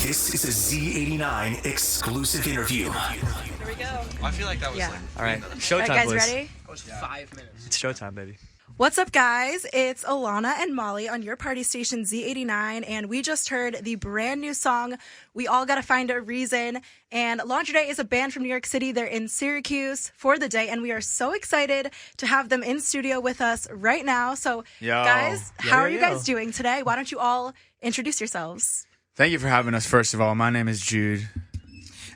This is a Z89 exclusive interview. Here we go. I feel like that was All right, showtime, All right, guys, boys. ready? That was 5 minutes. It's showtime, baby. What's up, guys? It's Alana and Molly on your party station Z89, and we just heard the brand new song, We All Gotta Find a Reason. And Laundry Day is a band from New York City. They're in Syracuse for the day, and we are so excited to have them in studio with us right now. So, guys, how are you guys doing today? Why don't you all introduce yourselves? Thank you for having us, first of all. My name is Jude.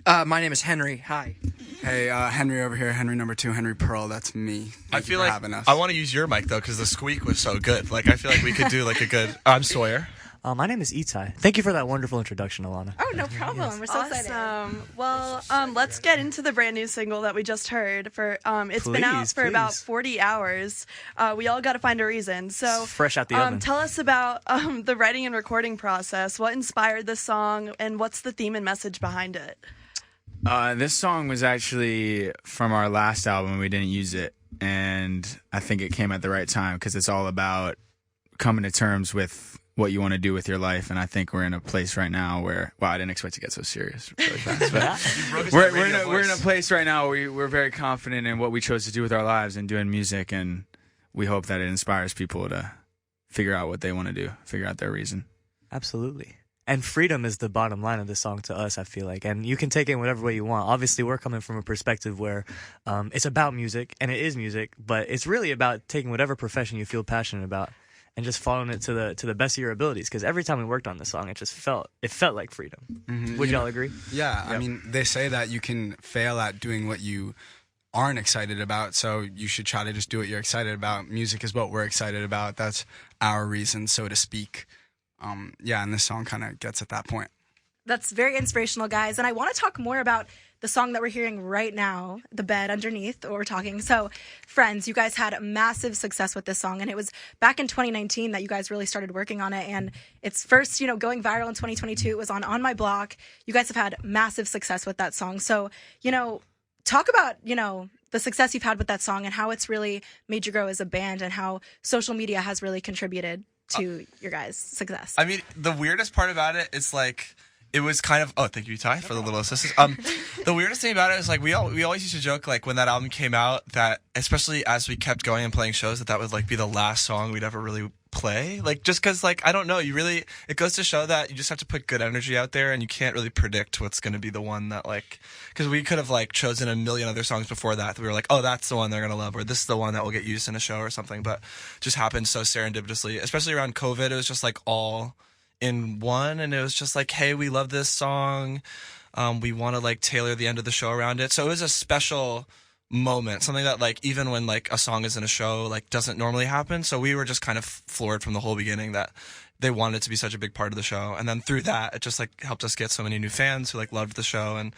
My name is Henry. Hi. Hey, Henry over here, Henry number 2, Henry Pearl, that's me. I feel for like having us. I want to use your mic though because the squeak was so good. Like I feel like we could do like a good. I'm Sawyer. My name is Itai. Thank you for that wonderful introduction, Alana. Oh, no problem. We're so excited. Well, let's get into the brand new single that we just heard. It's been out for about 40 hours. We all got to find a reason. So, fresh out the oven. Tell us about the writing and recording process. What inspired this song, and what's the theme and message behind it? This song was actually from our last album. We didn't use it, and I think it came at the right time because it's all about coming to terms with what you want to do with your life. And I think we're in a place right now where, wow, I didn't expect to get so serious really fast. But we're in a place right now where we're very confident in what we chose to do with our lives and doing music, and we hope that it inspires people to figure out what they want to do, figure out their reason. Absolutely. And freedom is the bottom line of this song to us, I feel like. And you can take it in whatever way you want. Obviously, we're coming from a perspective where it's about music, and it is music, but it's really about taking whatever profession you feel passionate about and just following it to the best of your abilities. Because every time we worked on this song, it felt like freedom. Mm-hmm. Would y'all agree? Yeah, Yep. I mean, they say that you can fail at doing what you aren't excited about, so you should try to just do what you're excited about. Music is what we're excited about. That's our reason, so to speak. And this song kind of gets at that point. That's very inspirational, guys. And I want to talk more about the song that we're hearing right now, The Bed Underneath, what we're talking. So, Friends, you guys had massive success with this song, and it was back in 2019 that you guys really started working on it. And it's first, going viral in 2022. It was on My Block. You guys have had massive success with that song. So, talk about, the success you've had with that song and how it's really made you grow as a band and how social media has really contributed to your guys' success. I mean, the weirdest part about it is like it was kind of. Oh, thank you, Ty, for the little assistance. The weirdest thing about it is like we always used to joke like when that album came out that especially as we kept going and playing shows that would like be the last song we'd ever really play. Like just because like I don't know, it goes to show that you just have to put good energy out there and you can't really predict what's going to be the one that like because we could have like chosen a million other songs before that we were like, oh, that's the one they're going to love, or this is the one that will get used in a show or something, but just happened so serendipitously, especially around COVID. It was just like all in one, and it was just like, hey, we love this song, we want to like tailor the end of the show around it. So it was a special moment, something that like even when like a song is in a show like doesn't normally happen. So we were just kind of floored from the whole beginning that they wanted it to be such a big part of the show, and then through that it just like helped us get so many new fans who like loved the show. And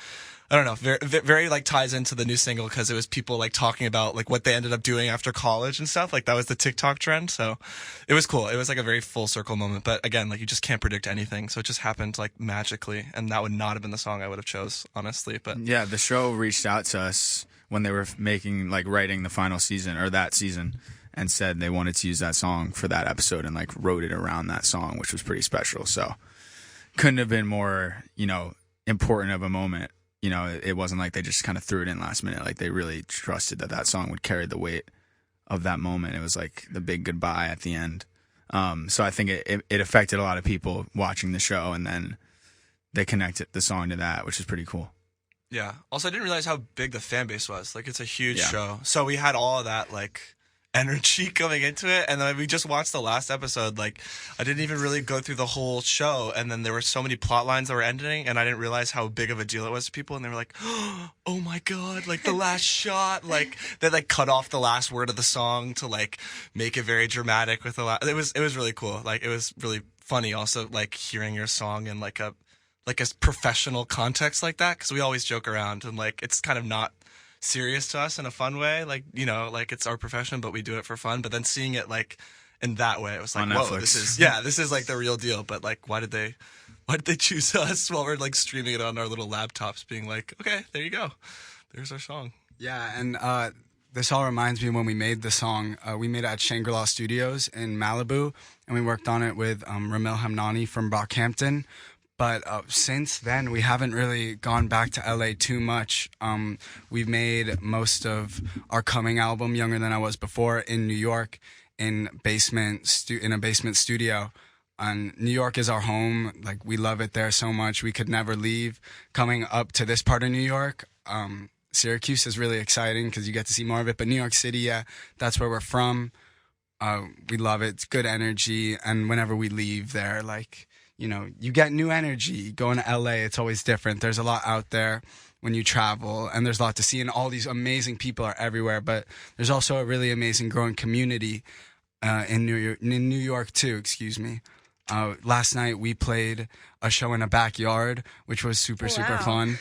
I don't know, very, very like ties into the new single because it was people like talking about like what they ended up doing after college and stuff. Like that was the TikTok trend. So it was cool. It was like a very full circle moment. But again, like you just can't predict anything. So it just happened like magically. And that would not have been the song I would have chose, honestly. But Yeah, the show reached out to us when they were writing the final season or that season and said they wanted to use that song for that episode and like wrote it around that song, which was pretty special. So couldn't have been more, important of a moment. It wasn't like they just kind of threw it in last minute. Like they really trusted that song would carry the weight of that moment. It was like the big goodbye at the end. So I think it affected a lot of people watching the show, and then they connected the song to that, which is pretty cool. yeah. Also, I didn't realize how big the fan base was. Like it's a huge show. So we had all of that like energy coming into it, and then we just watched the last episode. Like I didn't even really go through the whole show, and then there were so many plot lines that were ending, and I didn't realize how big of a deal it was to people, and they were like, oh my god, like the last shot, like they like cut off the last word of the song to like make it very dramatic with the last. It was really cool. Like it was really funny also like hearing your song in like a professional context like that, because we always joke around and like it's kind of not serious to us in a fun way, like like it's our profession but we do it for fun, but then seeing it like in that way, it was like, whoa, this is like the real deal. But like why did they choose us while we're like streaming it on our little laptops being like, okay, there you go, there's our song. Yeah, and this all reminds me of when we made the song. We made it at Shangri-La Studios in Malibu, and we worked on it with Ramel Hamnani from Brockhampton. But since then, we haven't really gone back to LA too much. We've made most of our coming album, Younger Than I Was Before, in New York, in a basement studio. And New York is our home. Like, we love it there so much. We could never leave. Coming up to this part of New York, Syracuse is really exciting because you get to see more of it. But New York City, yeah, that's where we're from. We love it. It's good energy. And whenever we leave there, like, you know, you get new energy. Going to LA, it's always different. There's a lot out there when you travel, and there's a lot to see, and all these amazing people are everywhere. But there's also a really amazing growing community in New York too. Excuse me. Last night we played a show in a backyard, which was super fun.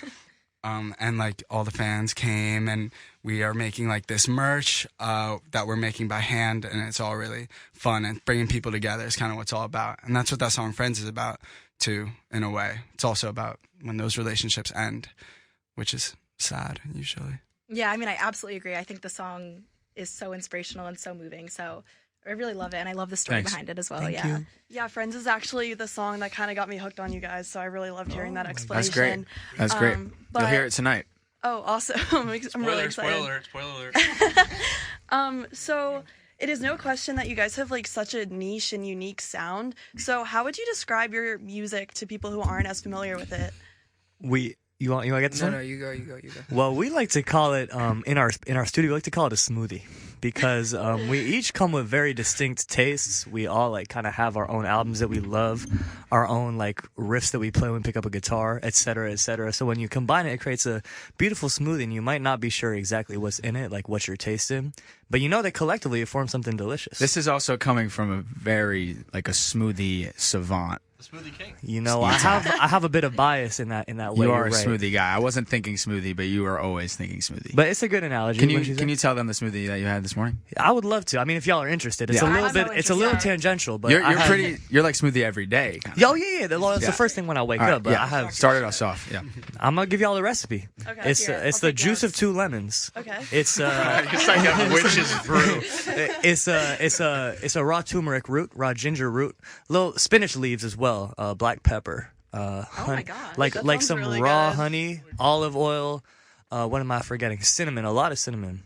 And like all the fans came, and we are making like this merch that we're making by hand, and it's all really fun, and bringing people together is kind of what it's all about. And that's what that song Friends is about too, in a way. It's also about when those relationships end, which is sad usually. Yeah, I mean, I absolutely agree. I think the song is so inspirational and so moving. So I really love it, and I love the story behind it as well. Thank you. Yeah, Friends is actually the song that kind of got me hooked on you guys, so I really loved hearing that explanation. That's great. But, You'll hear it tonight. Oh, awesome. I'm really excited. Spoiler alert. So it is no question that you guys have like such a niche and unique sound. So how would you describe your music to people who aren't as familiar with it? You want to get this one? No, you go. Well, we like to call it in our studio. We like to call it a smoothie because we each come with very distinct tastes. We all like kind of have our own albums that we love, our own like riffs that we play when we pick up a guitar, etc., etc. So when you combine it, it creates a beautiful smoothie. And you might not be sure exactly what's in it, like what you're tasting, but you know that collectively it forms something delicious. This is also coming from a very like a smoothie savant. The Smoothie King. You know, I have a bit of bias in that way. You are a right. smoothie guy. I wasn't thinking smoothie, but you are always thinking smoothie. But it's a good analogy. Can you tell them the smoothie that you had this morning? I would love to. I mean, if y'all are interested, it's a little tangential, but you're like smoothie every day. Kind of. Oh yeah. It's the first thing when I wake up. But I have started us off. Yeah, I'm gonna give y'all the recipe. Okay, it's the juice of 2 lemons. Okay. It's it's like a witch's brew. It's a raw turmeric root, raw ginger root, little spinach leaves as well, black pepper. Oh my god! Like some really raw good. honey, olive oil. What am I forgetting? Cinnamon, a lot of cinnamon.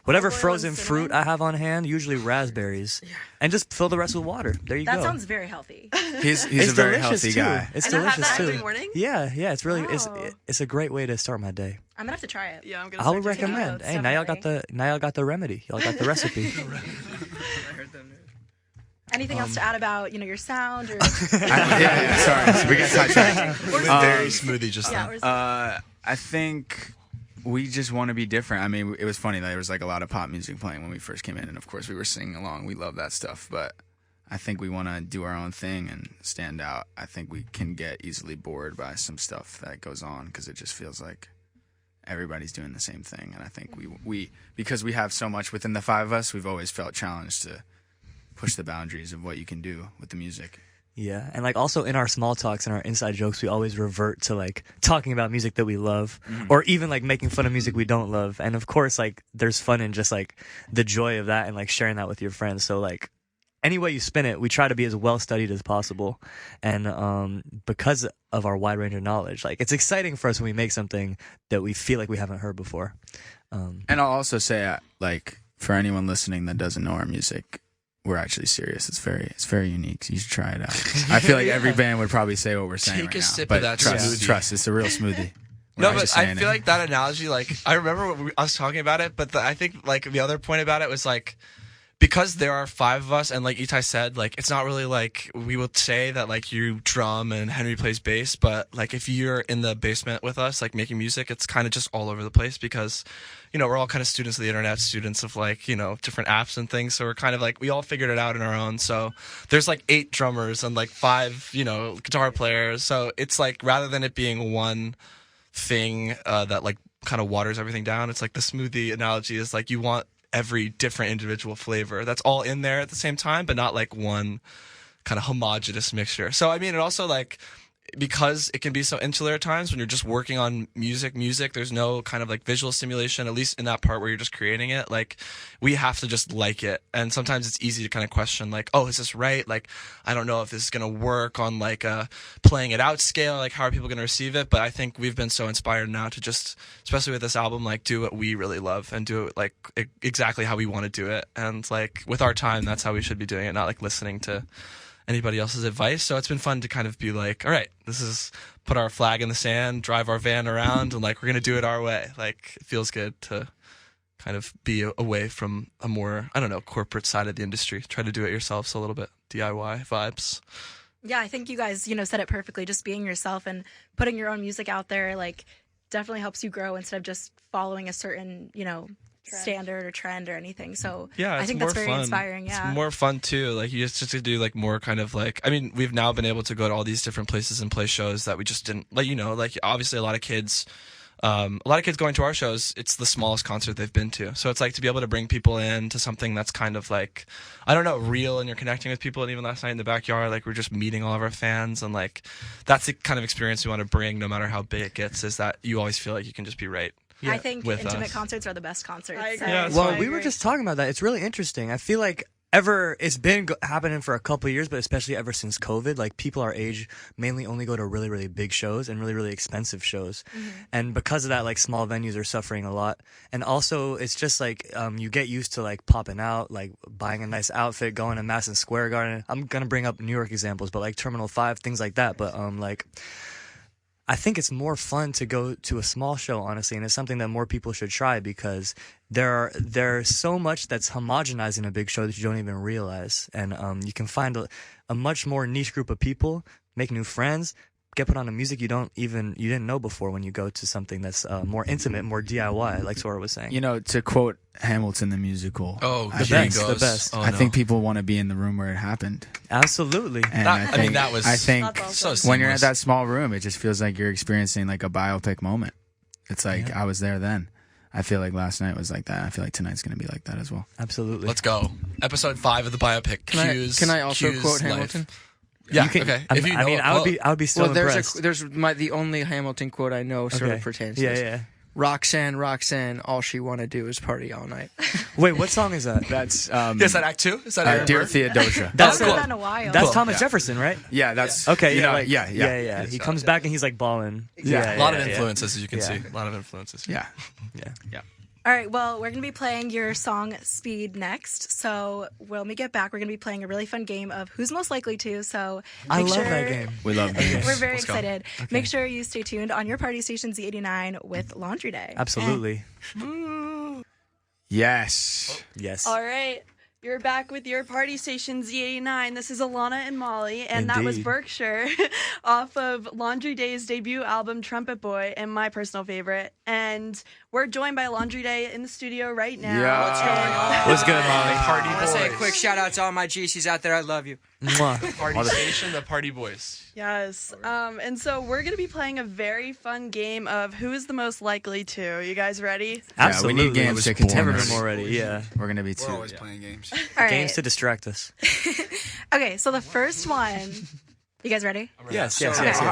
Whatever Olive oil frozen and fruit cinnamon? I have on hand, usually raspberries, and just fill the rest with water. There you go. That sounds very healthy. He's It's a very delicious healthy too. guy. It's And I have delicious that too. every morning? Yeah, it's really Oh. it's a great way to start my day. I'm gonna have to try it. Yeah, I'm gonna. I would start taking recommend. notes. Hey, now y'all got the remedy. Y'all got the recipe. Anything else to add about your sound or? Sorry, we got sidetracked. Very smoothie just Yeah, then. or I think we just want to be different. I mean, it was funny. There was like a lot of pop music playing when we first came in, and of course we were singing along. We love that stuff, but I think we want to do our own thing and stand out. I think we can get easily bored by some stuff that goes on because it just feels like everybody's doing the same thing. And I think we because we have so much within the 5 of us, we've always felt challenged to push the boundaries of what you can do with the music. Yeah, and like also in our small talks and our inside jokes, we always revert to like talking about music that we love, or even like making fun of music we don't love. And of course, like there's fun in just like the joy of that and like sharing that with your friends. So like any way you spin it, we try to be as well studied as possible. And because of our wide range of knowledge, like it's exciting for us when we make something that we feel like we haven't heard before. And I'll also say, like, for anyone listening that doesn't know our music, we're actually serious. It's very unique. You should try it out. I feel like every band would probably say what we're saying Take right a now. sip But of that trust, smoothie. it's a real smoothie. We're No, not but just I saying feel it. like that analogy, like, I remember I was talking about it, but I think, like, the other point about it was, like, because there are 5 of us, and like Itai said, like, it's not really like we would say that, like, you drum and Henry plays bass, but, like, if you're in the basement with us, like, making music, it's kind of just all over the place because, we're all kind of students of the internet, students of, like, different apps and things, so we're kind of, like, we all figured it out on our own, so there's, like, 8 drummers and, like, 5, guitar players, so it's, like, rather than it being one thing that, like, kind of waters everything down, it's, like, the smoothie analogy is, like, you want every different individual flavor that's all in there at the same time, but not like one kind of homogenous mixture. So I mean, it also like because it can be so insular at times when you're just working on music, there's no kind of like visual stimulation, at least in that part where you're just creating it. Like, we have to just like it. And sometimes it's easy to kind of question, like, oh, is this right? Like, I don't know if this is going to work on like a playing it out scale. Like, how are people going to receive it? But I think we've been so inspired now to just, especially with this album, like, do what we really love and do it like exactly how we want to do it. And like, with our time, that's how we should be doing it, not like listening to anybody else's advice. So it's been fun to kind of be like, all right, this is put our flag in the sand, drive our van around, and like, we're gonna do it our way. Like, it feels good to kind of be away from a more, I don't know, corporate side of the industry. Try to do it yourselves a little bit, DIY vibes. Yeah, I think you guys, said it perfectly. Just being yourself and putting your own music out there, like, definitely helps you grow instead of just following a certain, standard or trend or anything. So yeah, I think that's very inspiring. Yeah, it's more fun too. Like, you just to do like more kind of like, I mean, we've now been able to go to all these different places and play shows that we just didn't like. Like, obviously a lot of kids going to our shows, it's the smallest concert they've been to. So it's like to be able to bring people in to something that's kind of like, I don't know, real, and you're connecting with people. And even last night in the backyard, like, we're just meeting all of our fans, and like, that's the kind of experience we want to bring, no matter how big it gets, is that you always feel like you can just be right. I think intimate concerts are the best concerts. Well, we were just talking about that. It's really interesting. I feel like it's been happening for a couple of years, but especially ever since COVID, like, people our age mainly only go to really, really big shows and really, really expensive shows. Mm-hmm. And because of that, like, small venues are suffering a lot. And also, it's just like, you get used to like popping out, like buying a nice outfit, going to Madison Square Garden. I'm going to bring up New York examples, but like Terminal 5, things like that. But like, I think it's more fun to go to a small show, honestly, and it's something that more people should try, because there's so much that's homogenized in a big show that you don't even realize, and you can find a much more niche group of people, make new friends, get put on a music you didn't know before when you go to something that's more intimate, more DIY, like Sora was saying. To quote Hamilton the musical, the best. I think people want to be in the room where it happened. Absolutely. And I think so when you're at that small room, it just feels like you're experiencing like a biopic moment. It's like, I was there then. I feel like last night was like that. I feel like tonight's going to be like that as well. Absolutely. Let's go. Episode 5 of the biopic. Can I also quote Hamilton? Yeah, okay. If you know I would be so impressed. There's the only Hamilton quote I know sort of pertains to this. Yeah. Roxanne, all she want to do is party all night. Wait, what song is that? That's is that Act 2? Is that Dear Theodosia? That's cool. That in a while. That's Thomas Jefferson, right? Yeah, that's okay. Yeah. He comes back and he's like balling. Yeah, a lot of influences, as you can see. A lot of influences. Yeah. All right, well, we're going to be playing your song Speed next. So when we get back, we're going to be playing a really fun game of Who's Most Likely To. So I love that game. We love games. We're very excited. Okay. Make sure you stay tuned on your party station Z89 with Laundry Day. Absolutely. Yes. All right. You're back with your party station Z89. This is Alana and Molly, and that was Berkshire off of Laundry Day's debut album Trumpet Boy, and my personal favorite. And we're joined by Laundry Day in the studio right now. Yeah. What's going on? What's good, Molly? Party I want boys. to say a quick shout out to all my GCs out there. I love you. The party station, the party boys. Yes. And so we're going to be playing a very fun game of Who is the Most Likely To. You guys ready? Absolutely. Yeah, we need games to Never contain been more ready. Yeah. We're going to be We're always playing games. All right. Games to distract us. Okay, so the first one. You guys ready? Yes.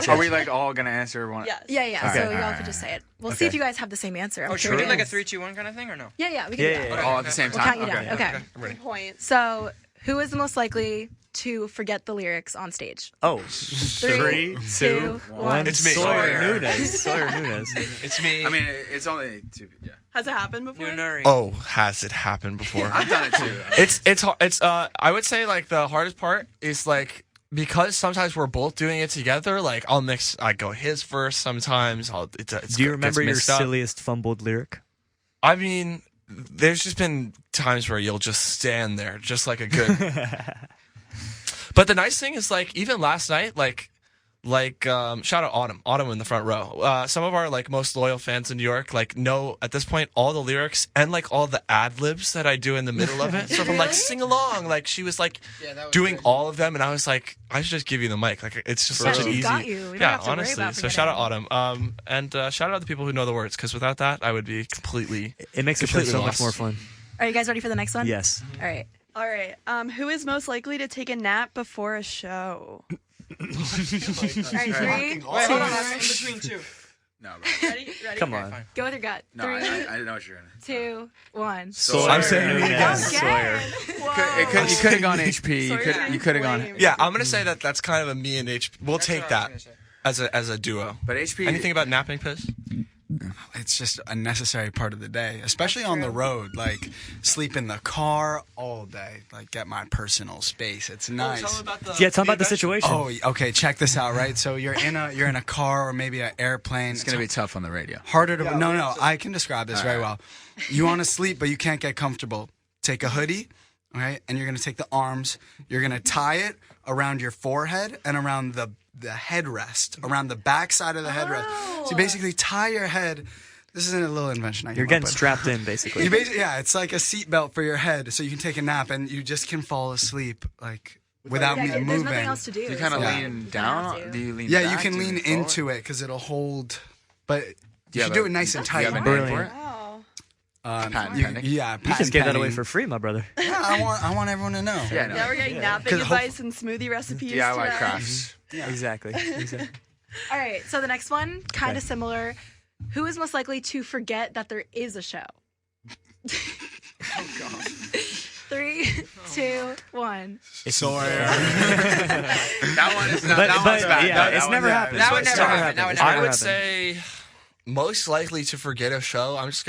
Are we like all going to answer one? Yes. Yeah. Okay. So y'all can just say it. We'll see if you guys have the same answer. I'm Should we do like a curious. 3, 2, 1 kind of thing or no? Yeah, we can do that. Yeah. All at the same We'll time? count you down. Okay. I'm ready. Point. So, who is the most likely to forget the lyrics on stage? Oh, 3, 2, 1. It's me. Sawyer Nunez. It's me. I mean, it's only 2. Yeah. Has it happened before? Oh, has it happened before? I've done it too. It's I would say like the hardest part is like, because sometimes we're both doing it together. Like, I go his verse sometimes. Do you remember your silliest fumbled lyric? I mean, there's just been times where you'll just stand there, just like a good. But the nice thing is, like, even last night, shout out Autumn in the front row. Some of our like most loyal fans in New York know at this point all the lyrics and like all the ad libs that I do in the middle of it. So if I'm like sing along, like she was like doing all of them, and I was like, I should just give you the mic. Like, it's just such an easy. Got you. We don't Yeah, have to worry honestly. about So shout out Autumn. And shout out the people who know the words, because without that, I would be completely. It makes the show so much lost. more fun. Are you guys ready for the next one? Yes. All right. All right. Who is most likely to take a nap before a show? All right, 3, Wait, hold on. 2. I'm in between two. No, bro. Ready? Come Okay, on. fine. Go with your gut. No, 3, I didn't know what you were gonna. 2, 1. Sawyer. I'm saying Nunez. Again. Sawyer. You could have gone HP. Sorry, You could have gone. lame. Yeah, I'm gonna say that that's kind of a me and HP. We'll take that as a duo. But HP. Anything about napping piss? It's just a necessary part of the day, especially on the road. Like, sleep in the car all day. Like, get my personal space. It's nice. Yeah, tell me about the situation. Oh, okay. Check this out. Right, so you're in a car or maybe an airplane. It's gonna be tough on the radio. Harder to no. I can describe this very well. You want to sleep, but you can't get comfortable. Take a hoodie, right, and you're gonna take the arms. You're gonna tie it around your forehead and around the headrest, around the back side of the headrest. So you basically tie your head. This isn't a little invention I You're came up getting with. strapped in, basically. You basically, yeah, it's like a seatbelt for your head, so you can take a nap and you just can fall asleep like without Yeah, moving. there's nothing else to do. Do you kind of so lean you down? have to. Do you lean? Yeah, you back? can Do lean forward? into it because it'll hold, but you have should do a- it nice and Do you tight. have a name for Brilliant. it? Wow. Patent You- pending. yeah, You just patent gave that away pending. for free, my brother. Yeah, I want everyone to know. Yeah, no. Yeah, we're getting napping 'Cause advice and smoothie recipes DIY today. crafts. Exactly. All right, so the next one, kind of similar. Who is most likely to forget that there is a show? Oh, God. 3, 2, 1. Sawyer. That one is not. But- That one's but, bad. yeah, That it's one's never bad. happened. That would It's never never happen. That would happened. never I would happen. say most likely to forget a show. I'm just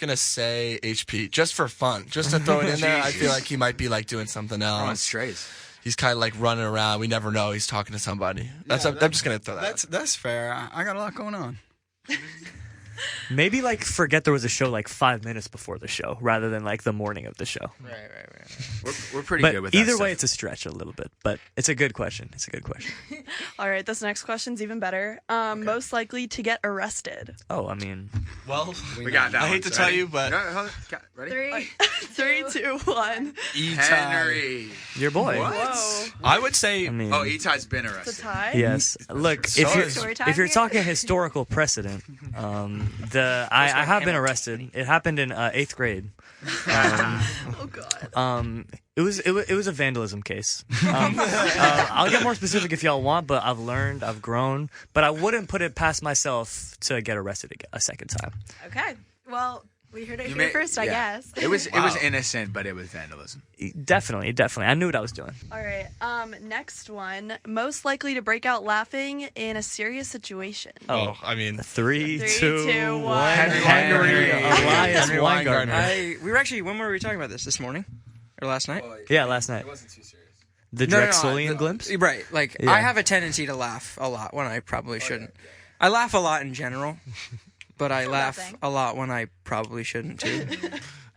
gonna say HP just for fun, just to throw it in there. I feel like he might be like doing something Oh, it's else. strays. He's kind of like running around. We never know. He's talking to somebody. I'm just gonna throw that. That's fair. I got a lot going on. Maybe like forget there was a show like 5 minutes before the show rather than like the morning of the show. Right. We're pretty But good with that either way, stuff. it's a stretch a little bit. But it's a good question. All right, this next question's even better. Most likely to get arrested. Oh, I mean, Well, We got that I one. hate to So tell ready? you, but No, hold on. Ready? 3, 2, 1. Henry. your boy. Whoa. I would say I mean, Oh, Etai's been It's a arrested. tie? yes. Look, Story time if you're here? talking historical precedent, I have been arrested. It happened in 8th grade. Oh, God. It was a vandalism case. I'll get more specific if y'all want, but I've learned, I've grown, but I wouldn't put it past myself to get arrested a second time. Okay, well, we heard it You here may- first, I yeah. guess. It was innocent, but it was vandalism. Definitely. I knew what I was doing. All right. Next one. Most likely to break out laughing in a serious situation. oh, I mean, 3, 3, 2, 2, 1. 1. Henry Elias Henry Weingartner. We were actually, when were we talking about this morning? Or last night? Yeah, last night. wasn't too serious. The No, Drexelian glimpse? Right. Like, Yeah. I have a tendency to laugh a lot when I probably shouldn't. I laugh a lot in general, but I laugh Nothing. a lot when I probably shouldn't too.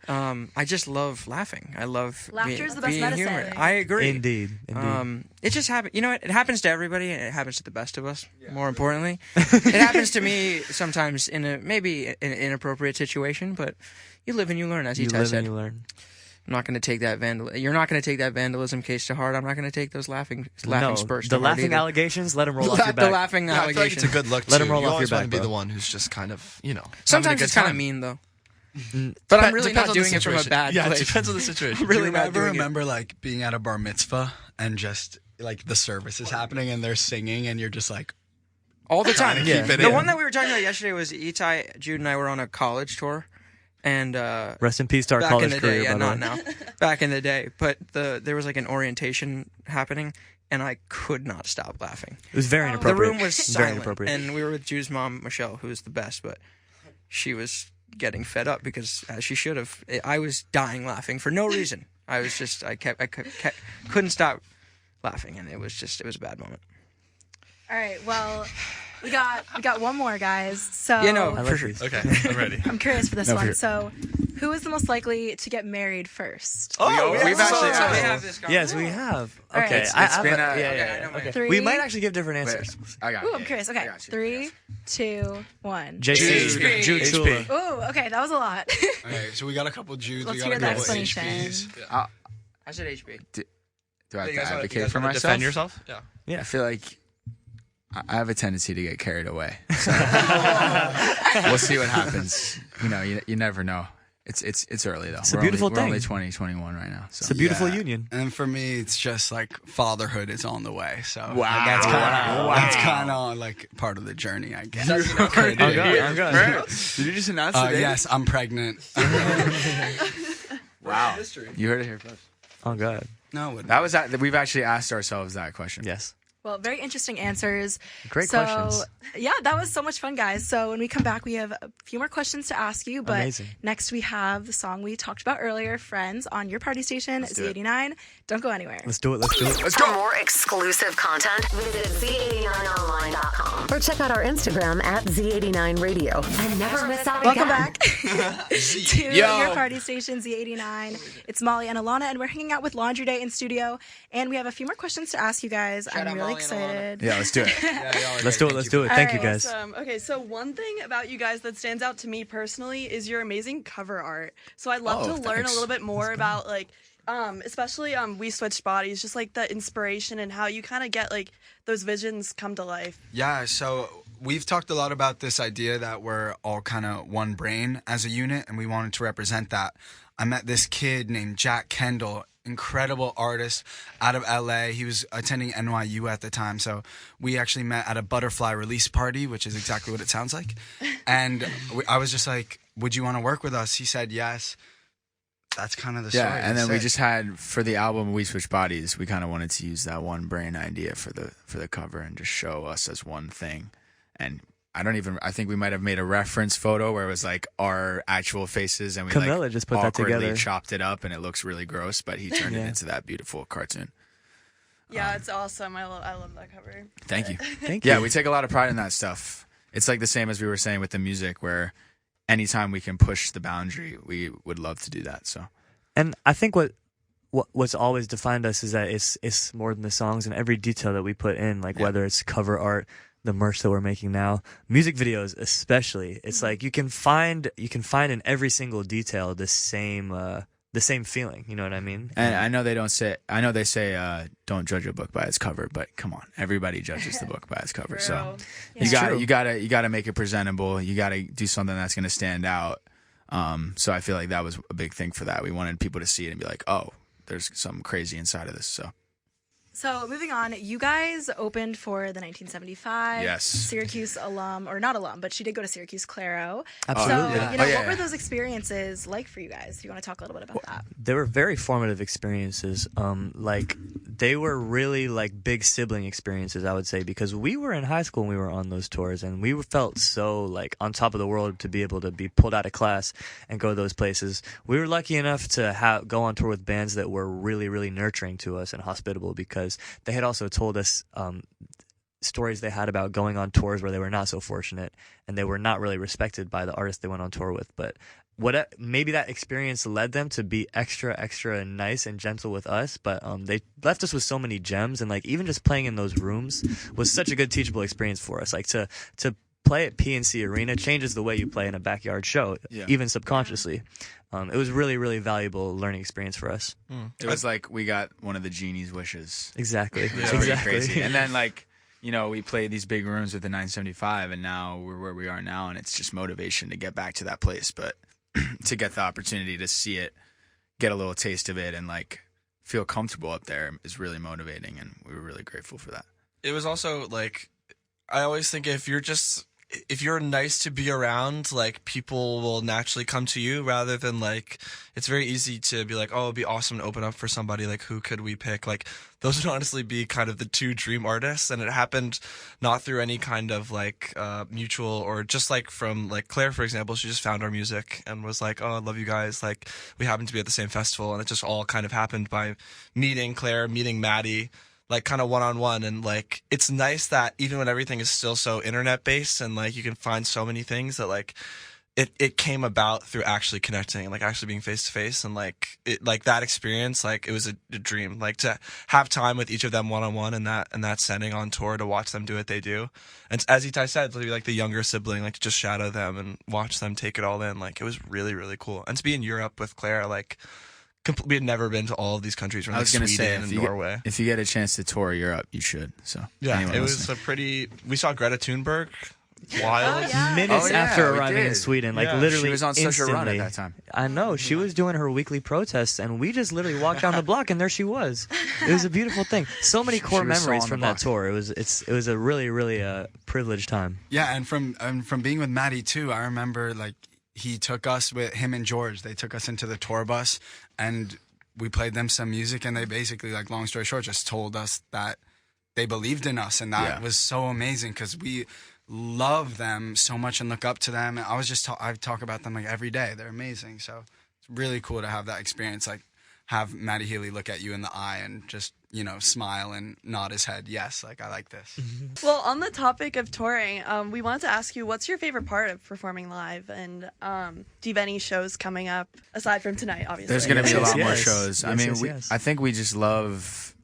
I just love laughing. I love Laughter is the best being medicine. humor. I agree. Indeed. It just happens. You know what? It happens to everybody, and it happens to the best of us. More importantly, it happens to me sometimes in a maybe an inappropriate situation, but you live and you learn, as You Itai live said. and you learn. I'm not going to take that You're not going to take that vandalism case to heart. I'm not going to take those laughing No, spurts. the to heart laughing either. allegations, let them roll off your The back. laughing I feel like allegations. it's a good look. Let too. him roll you off always your want back, to be the bro. one who's just kind of, Sometimes it's kind of time. mean though. But But I'm really not doing it from a bad Yeah, place. it depends on the situation. Really Do you not ever doing it. remember like being at a bar mitzvah and just like the service is happening and they're singing and you're just like, All the time. Trying to keep it The in. one that we were talking about yesterday was Itai, Jude, and I were on a college tour, and Rest in peace to our back college in the career, day, yeah, by the not way. now, back in the day. But there was like an orientation happening, and I could not stop laughing. It was very The inappropriate. room was very silent, inappropriate. and we were with Jude's mom, Michelle, who was the best, but she was getting fed up because, as she should have, I was dying laughing for no reason. I was just, I couldn't stop laughing, and it was a bad moment. All right, well, we got one more, guys. So Yeah, no, I for like sure. these. Okay, I'm ready. I'm curious for this No, one. for- So, who is the most likely to get married first? We've actually we have this Yes, we have. All right. Okay, It's I have been a- a- yeah, okay, yeah, I know yeah. my Okay. Three. We might actually give different answers. I got Ooh, you. I'm curious. Okay, I got you. 3, 2, 1. JC, Jude HP. Chula. Ooh, okay, that was a lot. okay, so we got a couple Jews, Let's we got hear a the couple explanation. HPs. I said HB. Do I have You to guys wanna- advocate you guys for wanna myself? defend yourself? Yeah. I feel like I have a tendency to get carried away. So we'll see what happens. You know, you never know. It's early though. It's a beautiful We're thing. only 2021 right now. So. It's a beautiful union. And for me, it's just like fatherhood is on the way. So Wow. that's kind of like part of the journey, I guess. I'm good. Did you just announce it? Yes, I'm pregnant. Wow. You heard it here first. Oh God. No, We've actually asked ourselves that question. Yes. Well, very interesting answers. Great questions. Yeah, that was so much fun, guys. So when we come back, we have a few more questions to ask you. But Amazing. next we have the song we talked about earlier, Friends, on your party station, Z89. Don't go anywhere. Let's do it. For more exclusive content, visit Z89online.com. Or check out our Instagram at Z89 Radio. And never miss out Welcome again. back to your party station, Z89. It's Molly and Alana, and we're hanging out with Laundry Day in studio. And we have a few more questions to ask you guys. I'm really excited. Yeah, let's do it. Let's do it. Thank you, guys. Okay, so one thing about you guys that stands out to me personally is your amazing cover art. So I'd love to learn a little bit more about like, especially We Switched Bodies, just like the inspiration and how you kind of get like those visions come to life. Yeah, so we've talked a lot about this idea that we're all kind of one brain as a unit, and we wanted to represent that. I met this kid named Jack Kendall, incredible artist out of LA. He was attending NYU at the time, so we actually met at a butterfly release party, which is exactly what it sounds like. And I was just like, would you want to work with us? He said yes. That's kind of the story. Yeah, and then we just had, for the album We Switch Bodies, we kind of wanted to use that one brain idea for the cover and just show us as one thing. And I think we might have made a reference photo where it was like our actual faces, and we Camilla just put that awkwardly together. chopped it up, and it looks really gross, but he turned it into that beautiful cartoon. Yeah, it's awesome. I love that cover. Thank you. Thank you. Yeah, we take a lot of pride in that stuff. It's like the same as we were saying with the music, where anytime we can push the boundary, we would love to do that. So, And I think what's always defined us is that it's more than the songs and every detail that we put in, like whether it's cover art, the merch that we're making now, music videos especially. It's like you can find in every single detail the same feeling. You know what I mean? and I know they say don't judge a book by its cover, but come on, everybody judges the book by its cover. So you gotta make it presentable. You gotta do something that's gonna stand out. So I feel like that was a big thing for that. We wanted people to see it and be like, oh, there's something crazy inside of this. So moving on, you guys opened for the 1975 Syracuse alum, or not alum, but she did go to Syracuse Claro. Absolutely. So, what were those experiences like for you guys? Do you want to talk a little bit about that? They were very formative experiences. Like they were really like big sibling experiences, I would say, because we were in high school and we were on those tours, and we felt so like on top of the world to be able to be pulled out of class and go to those places. We were lucky enough to go on tour with bands that were really, really nurturing to us and hospitable, because they had also told us stories they had about going on tours where they were not so fortunate and they were not really respected by the artists they went on tour with. But maybe that experience led them to be extra nice and gentle with us. But they left us with so many gems, and like even just playing in those rooms was such a good teachable experience for us. Like to play at PNC Arena changes the way you play in a backyard show, even subconsciously. It was really, really valuable learning experience for us. It was like we got one of the genie's wishes. Exactly. It was pretty crazy. And then we played these big rooms with the 975, and now we're where we are now, and it's just motivation to get back to that place. But to get the opportunity to see it, get a little taste of it, and like feel comfortable up there is really motivating, and we were really grateful for that. It was also like, I always think if you're nice to be around, like people will naturally come to you, rather than like, it's very easy to be like, oh, it'd be awesome to open up for somebody, like who could we pick? Like those would honestly be kind of the two dream artists, and it happened not through any kind of like mutual, or just like from like Claire, for example, she just found our music and was like, oh, I love you guys, like we happened to be at the same festival, and it just all kind of happened by meeting Claire, meeting Maddie, like kind of one-on-one. And like it's nice that even when everything is still so internet based and like you can find so many things, that like it came about through actually connecting and like actually being face to face, and like it, like that experience, like it was a dream, like to have time with each of them one-on-one in that setting on tour, to watch them do what they do. And as Itai said, to be like the younger sibling, like to just shadow them and watch them take it all in, like it was really, really cool. And to be in Europe with Claire, like we had never been to all of these countries. Like Sweden and Norway. If you get a chance to tour Europe, you should. So yeah, it was we saw Greta Thunberg wild. Minutes after we arriving in did. Sweden, like Yeah. literally She was on such a run at instantly. that time. I know, she was doing her weekly protests, and we just literally walked down the block, and there she was. It was a beautiful thing. So many core She was so memories on the from that block. tour. It was a really, really privileged time. Yeah, and from being with Maddie too, I remember like he took us with him and George. They took us into the tour bus, and we played them some music, and they basically, like, long story short, just told us that they believed in us, and that was so amazing because we love them so much and look up to them. And I talk about them like every day. They're amazing. So it's really cool to have that experience, like have Matty Healy look at you in the eye and just, smile and nod his head. Yes, like I like this. Well, on the topic of touring, we wanted to ask you, what's your favorite part of performing live? And do you have any shows coming up aside from tonight, obviously? There's going to be a lot more Yes. shows. I Yes, mean, yes. I think we just love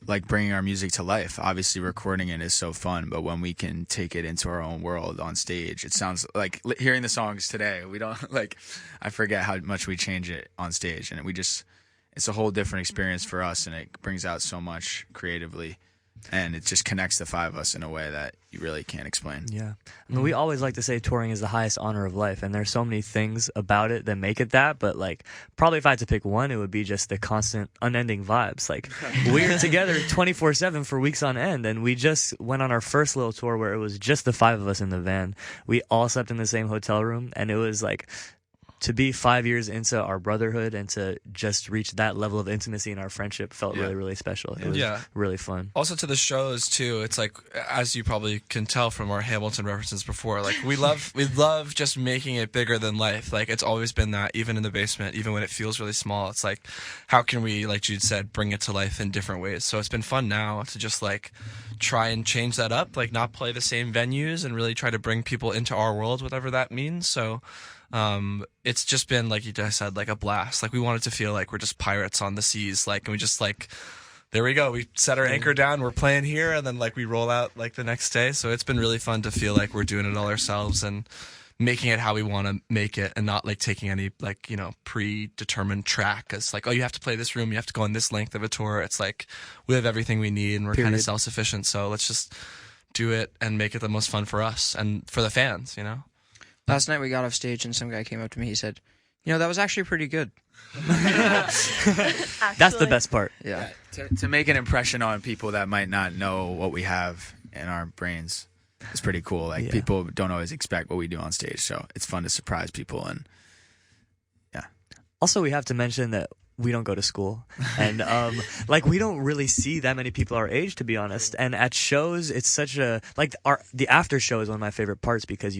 like bringing our music to life. Obviously, recording it is so fun, but when we can take it into our own world on stage, it sounds like hearing the songs today. We don't like. I forget how much we change it on stage, and it's a whole different experience for us, and it brings out so much creatively. And it just connects the five of us in a way that you really can't explain. Yeah. I mean, we always like to say touring is the highest honor of life, and there's so many things about it that make it that, but like probably if I had to pick one, it would be just the constant unending vibes. Like we're together 24/7 for weeks on end, and we just went on our first little tour where it was just the five of us in the van. We all slept in the same hotel room, and it was like to be 5 years into our brotherhood and to just reach that level of intimacy in our friendship felt really, really special. It was really fun. Also to the shows too, it's like, as you probably can tell from our Hamilton references before, like we love just making it bigger than life. Like it's always been that, even in the basement, even when it feels really small. It's like, how can we, like Jude said, bring it to life in different ways? So it's been fun now to just like try and change that up, like not play the same venues and really try to bring people into our world, whatever that means. So it's just been, like you guys said, like a blast. Like we wanted to feel like we're just pirates on the seas, like, and we just like, there we go. We set our anchor down, we're playing here, and then like we roll out like the next day. So it's been really fun to feel like we're doing it all ourselves and making it how we want to make it, and not like taking any like, predetermined track as like, oh, you have to play this room, you have to go on this length of a tour. It's like we have everything we need, and we're kind of self-sufficient. So let's just do it and make it the most fun for us and for the fans, Last night we got off stage and some guy came up to me. He said, that was actually pretty good. That's the best part. Yeah. To make an impression on people that might not know what we have in our brains is pretty cool. Like people don't always expect what we do on stage, so it's fun to surprise people. And also, we have to mention that we don't go to school, and like we don't really see that many people our age, to be honest. And at shows, it's such a the after show is one of my favorite parts because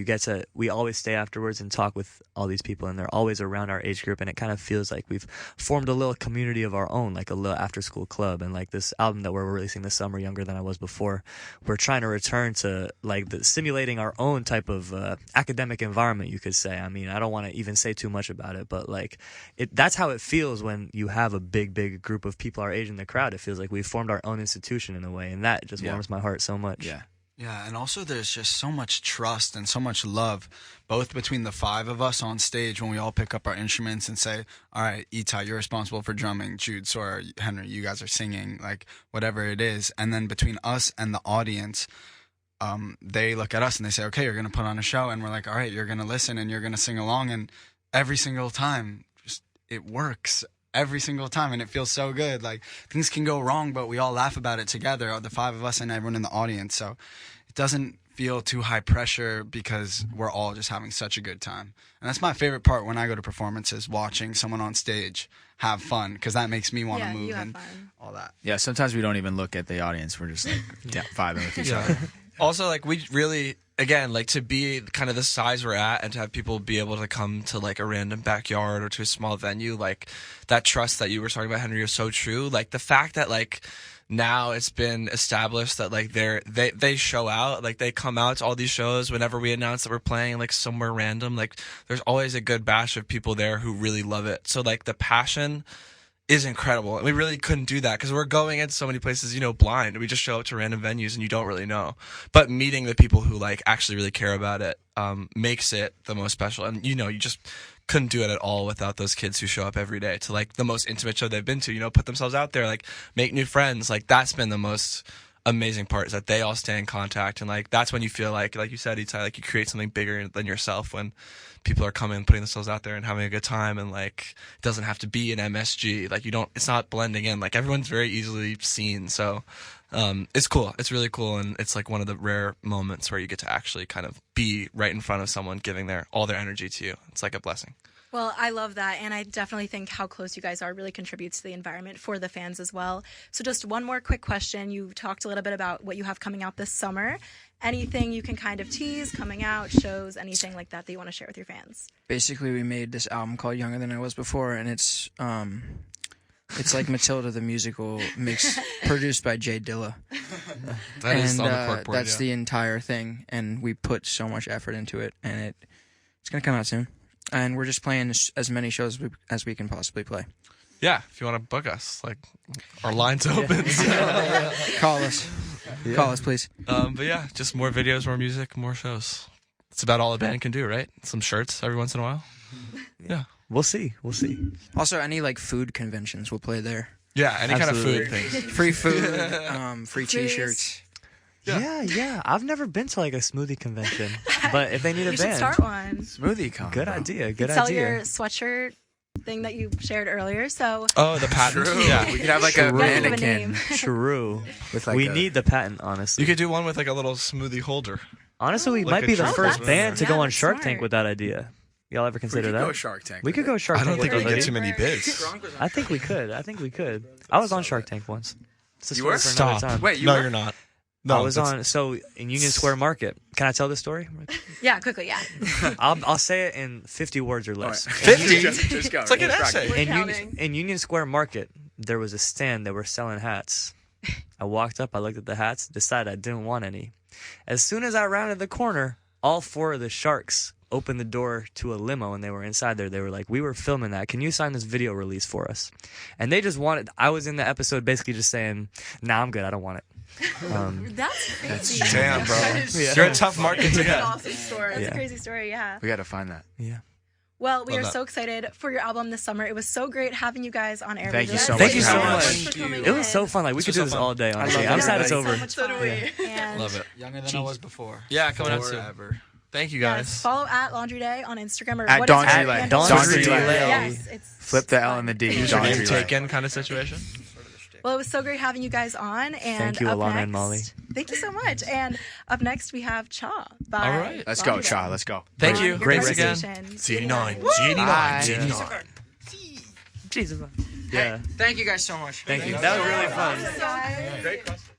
we always stay afterwards and talk with all these people, and they're always around our age group, and it kind of feels like we've formed a little community of our own, like a little after school club. And like this album that we're releasing this summer, Younger Than I Was Before, we're trying to return to like simulating our own type of academic environment, you could say. I mean, I don't want to even say too much about it, but like that's how it feels when you have a big group of people our age in the crowd. It feels like we've formed our own institution in a way, and that just warms my heart so much. Yeah, and also there's just so much trust and so much love, both between the five of us on stage when we all pick up our instruments and say, all right, Itai, you're responsible for drumming, Jude, Sora, Henry, you guys are singing, like whatever it is. And then between us and the audience, they look at us and they say, okay, you're going to put on a show. And we're like, all right, you're going to listen and you're going to sing along. And every single time, it works. Every single time, and it feels so good. Like things can go wrong, but we all laugh about it together, the five of us and everyone in the audience. So it doesn't feel too high pressure because we're all just having such a good time. And that's my favorite part when I go to performances, watching someone on stage have fun, because that makes me want to move and all that. Yeah, sometimes we don't even look at the audience. We're just like vibing with each other. Also, like we really, again, like to be kind of the size we're at and to have people be able to come to like a random backyard or to a small venue, like that trust that you were talking about, Henry, is so true. Like the fact that like now it's been established that like they show out, like they come out to all these shows whenever we announce that we're playing like somewhere random. Like there's always a good batch of people there who really love it. So like the passion is incredible. And we really couldn't do that because we're going into so many places, blind. We just show up to random venues and you don't really know. But meeting the people who like actually really care about it makes it the most special. And you just couldn't do it at all without those kids who show up every day to like the most intimate show they've been to, put themselves out there, like make new friends. Like that's been the most amazing part is that they all stay in contact, and like that's when you feel like you said, Itai, like you create something bigger than yourself when people are coming, putting themselves out there and having a good time, and like it doesn't have to be an MSG. Like it's not blending in. Like everyone's very easily seen. So it's cool. It's really cool, and it's like one of the rare moments where you get to actually kind of be right in front of someone, giving all their energy to you. It's like a blessing. Well, I love that, and I definitely think how close you guys are really contributes to the environment for the fans as well. So just one more quick question. You talked a little bit about what you have coming out this summer. Anything you can kind of tease, coming out, shows, anything like that you want to share with your fans? Basically, we made this album called Younger Than I Was Before, and it's like Matilda the musical mixed, produced by Jay Dilla. That is on the corkboard, that's the entire thing, and we put so much effort into it, and it's going to come out soon. And we're just playing as many shows as we can possibly play. Yeah, if you want to book us, like our line's open. Call us. Yeah. Call us, please. But yeah, just more videos, more music, more shows. It's about all a band can do, right? Some shirts every once in a while. Yeah. We'll see. Also, any like food conventions, we'll play there. Yeah, any Absolutely. kind of food things. Free food, free T-shirts. Yeah. I've never been to like a smoothie convention, but if they need a You band, should start one. Smoothie con. good idea. Sell your sweatshirt thing that you shared earlier. So Oh, the patent. True. Yeah, We could have like a Gotta give a mannequin. name. True. With like we a- need the patent, honestly. you could do one with like a little smoothie holder. Honestly, we Like might a be the Trump first spoon. band to Yeah, go on that's Shark smart. Tank with that idea. Y'all ever We consider could that? go Shark Tank. We could go Shark I Tank don't think with we that get too idea. many bids. I think we could. I was on Shark Tank once. It's a You story were? for another Stop. time. Wait, you No, were? you're not. No, I was that's- on in Union Square Market. Can I tell this story? yeah, quickly, yeah. I'll say it in 50 words or All less. right. 50? Just go. It's like an Just rock it. essay. In Union Square Market, there was a stand that were selling hats. I walked up, I looked at the hats, decided I didn't want any. As soon as I rounded the corner, all 4 of the sharks opened the door to a limo, and they were inside there. They were like, "We were filming that. Can you sign this video release for us?" And they just wanted. I was in the episode basically just saying, "Nah, I'm good. I don't want it." That's crazy. Damn, bro. Yeah. You're a tough market to That's an get. awesome story. That's Yeah. a crazy story, yeah. We got to find that. Yeah. Well, we Love are that. so excited for your album this summer. It was so great having you guys on air. Thank you with us. so Thank you much so for having much. us. Thanks for coming It was in. so fun. Like we This could was do so this fun. all day. love Honestly, it. I'm Yeah, sad it's so over. So do we. And Love it. Younger than I was before. Yeah, coming up soon. Forever. Thank you yes, guys. follow at Laundry Day on Instagram or At what is Dawn your Relay. handle? Dawn Relay. Yes, it's Flip the L and the D. fun. Use your Dawn name Relay. taken kind of situation. Well, it was so great having you guys on. And Thank you, up Alana next, and Molly. Thank you so much. And up next, we have Cha by All right. Let's go, Laundry Day. Cha. Let's go. Thank On you. your Great radio again. station, Z89. Bye. Z89. Jesus. Yeah. Thank you guys so much. Thank you. That was really fun. Guys. Great question.